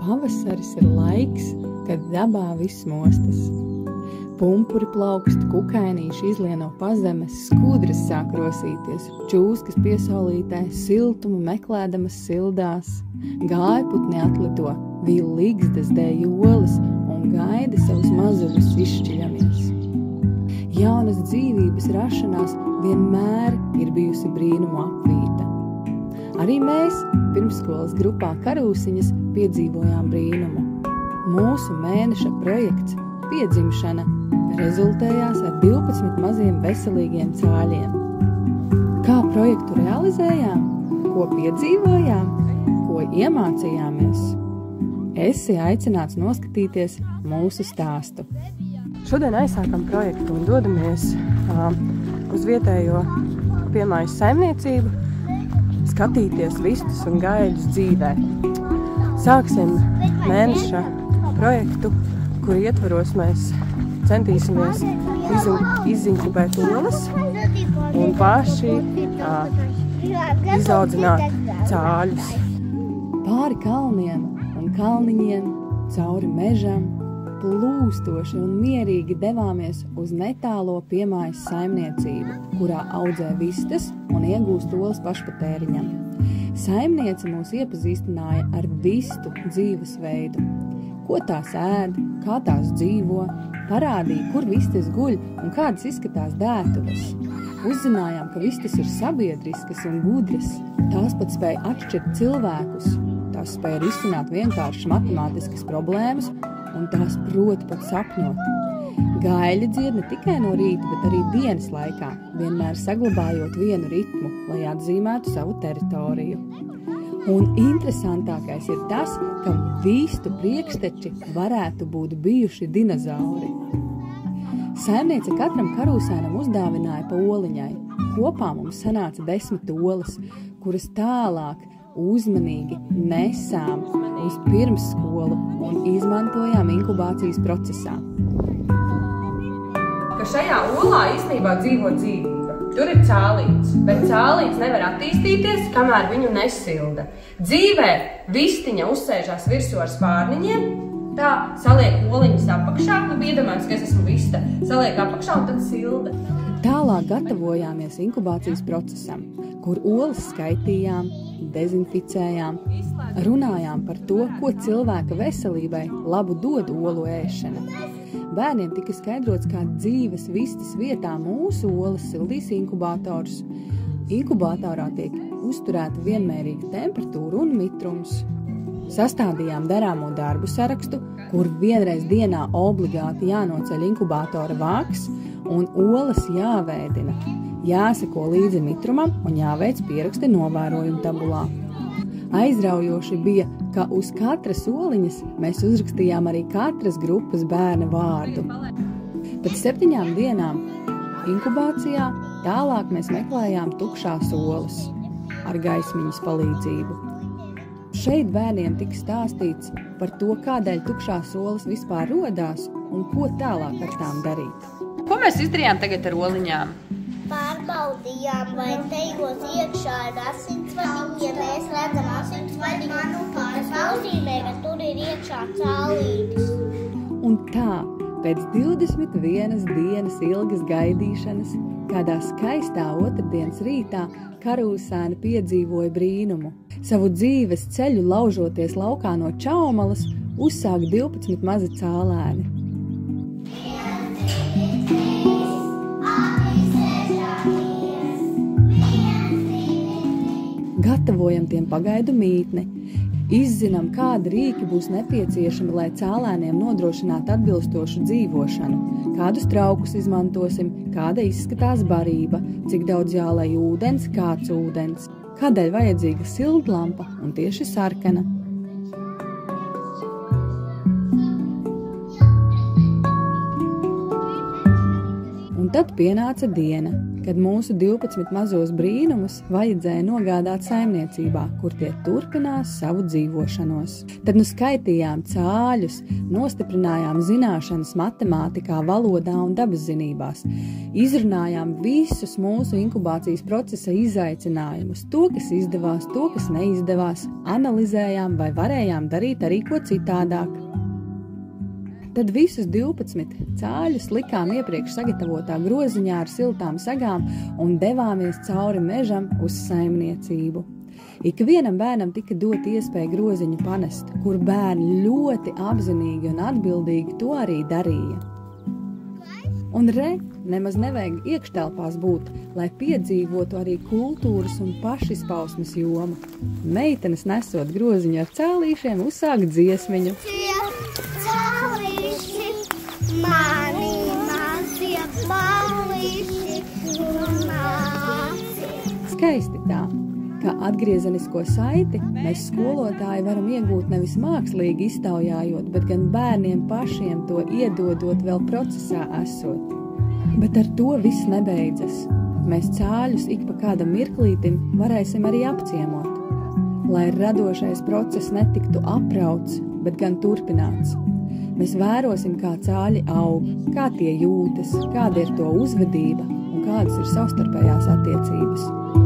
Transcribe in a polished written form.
Pavasaris ir laiks, kad dabā viss mostas. Pumpuri plaukst, kukainīši izlieno pazemes, skudras sāk rosīties, čūskas piesaulītē, siltumu meklēdamas sildās. Gājputni atlido, vīl ligzdas dēj olas un gaida savus mazuļus izšķiļamies. Jaunas dzīvības rašanās vienmēr ir bijusi brīnumu apvīta. Arī mēs pirmsskolas grupā Karūsiņas piedzīvojām brīnumu. Mūsu mēneša projekts Piedzimšana rezultējās ar 12 maziem veselīgiem cāļiem. Kā projektu realizējām? Ko piedzīvojām? Ko iemācījāmies? Esi aicināts noskatīties mūsu stāstu. Šodien aizsākam projektu un dodamies uz vietējo piemājas saimniecību, skatīties vistus un gaļus dzīvē. Sāksim mēneša projektu, kur ietvaros mēs centīsimies izinkubēt olas un paši izaudzināt cāļus. Pāri kalniem un kalniņiem, cauri mežam, plūstoši un mierīgi devāmies uz netālo piemājas saimniecību, kurā audzē vistas un iegūst olas pašpatēriņam. Saimniece mūs iepazīstināja ar vistu dzīvesveidu, ko tās ēd, kā tās dzīvo, parādīja, kur vistas guļ un kādas izskatās dētuves. Uzzinājām, ka vistas ir sabiedriskas un gudras, tās pat spēja atšķirt cilvēkus, tās spēja risināt vienkāršas matemātiskas problēmas un tās prot pat sapņot. Gaļi dzied ne tikai no rīta, bet arī dienas laikā, vienmēr saglabājot vienu ritmu, lai atzīmētu savu teritoriju. Un interesantākais ir tas, ka vistu priekšteči varētu būt bijuši dinozauri. Saimniece katram karūsēnam uzdāvināja pa oliņai. Kopā mums sanāca 10 olas, kuras tālāk uzmanīgi nesām uz pirmsskolu un izmantojām inkubācijas procesā. Ka šajā olā īstenībā dzīvo dzīvība. Tur ir cālīts, bet cālīts nevar attīstīties, kamēr viņu nesilda. Dzīvē vistiņa uzsēžās virsū ar spārniņiem, tā saliek oliņas apakšā, iedomājams, ka es esmu vista, saliek apakšā un tad silda. Tālāk gatavojāmies inkubācijas procesam, kur olas skaitījām, dezinficējām, runājām par to, ko cilvēka veselībai labu dod olu ēšana. Bērniem tika skaidrots, kā dzīves vistas vietā mūsu olas sildīs inkubatorus. Inkubatorā tiek uzturēta vienmērīga temperatūra un mitrums. Sastādījām darāmo darbu sarakstu, kur vienreiz dienā obligāti jānoceļ inkubatora vāks un olas jāvēdina. Jāseko līdzi mitrumam un jāveic pieraksti novērojumu tabulā. Aizraujoši bija, ka uz katras oliņas mēs uzrakstījām arī katras grupas bērna vārdu. Pēc 7 dienām inkubācijā tālāk mēs meklējām tukšās olas ar gaismiņas palīdzību. Šeit bērniem tika stāstīts par to, kādēļ tukšās olas vispār rodās un ko tālāk ar tām darīt. Ko mēs izdarījām tagad ar oliņām? Pārbaudījām, vai tajos iekšā ir asinsvadiņi. Ja mēs redzam asinsvadiņu, tas nozīmē, ka tur ir iekšā cālītis. Un tā, pēc 21 dienas ilgas gaidīšanas, kādā skaistā otrdienas rītā karūsēni piedzīvoja brīnumu. Savu dzīves ceļu laužoties laukā no Čaumalas, uzsāk 12 mazi cālēni. Gatavojam tiem pagaidu mītni, izzinām, kādi rīki būs nepieciešami, lai cālēniem nodrošinātu atbilstošu dzīvošanu, kādus traukus izmantosim, kāda izskatās barība, cik daudz jālai ūdens, kāds ūdens, kādēļ vajadzīga sildlampa un tieši sarkana. Un tad pienāca diena, kad mūsu 12 mazos brīnumus vajadzēja nogādāt saimniecībā, kur tie turpinās savu dzīvošanos. Tad nu skaitījām cāļus, nostiprinājām zināšanas matemātikā, valodā un dabaszinībās, izrunājām visus mūsu inkubācijas procesa izaicinājumus, to, kas izdevās, to, kas neizdevās, analizējām vai varējām darīt arī ko citādāk. Tad visus 12 cāļus likām iepriekš sagatavotā groziņā ar siltām sagām un devāmies cauri mežam uz saimniecību. Ikvienam bērnam tika dot iespēja groziņu panest, kur bērni ļoti apzinīgi un atbildīgi to arī darīja. Un nemaz nevajag iekštelpās būt, lai piedzīvotu arī kultūras un pašizpausmes jomu. Meitenes nesot groziņu ar cēlīšiem uzsāk dziesmiņu. Mani mazie ballīši un māci. Skaisti tā, kā atgriezenisko saiti mēs skolotāji varam iegūt nevis mākslīgi iztaujājot, bet gan bērniem pašiem to iedodot vēl procesā esot. Bet ar to viss nebeidzas. Mēs cāļus ik pa kādam mirklītim varēsim arī apciemot, lai radošais process netiktu aprauts, bet gan turpināts. Mēs vērosim, kā cāļi aug, kā tie jūtas, kāda ir to uzvedība un kādas ir savstarpējās attiecības.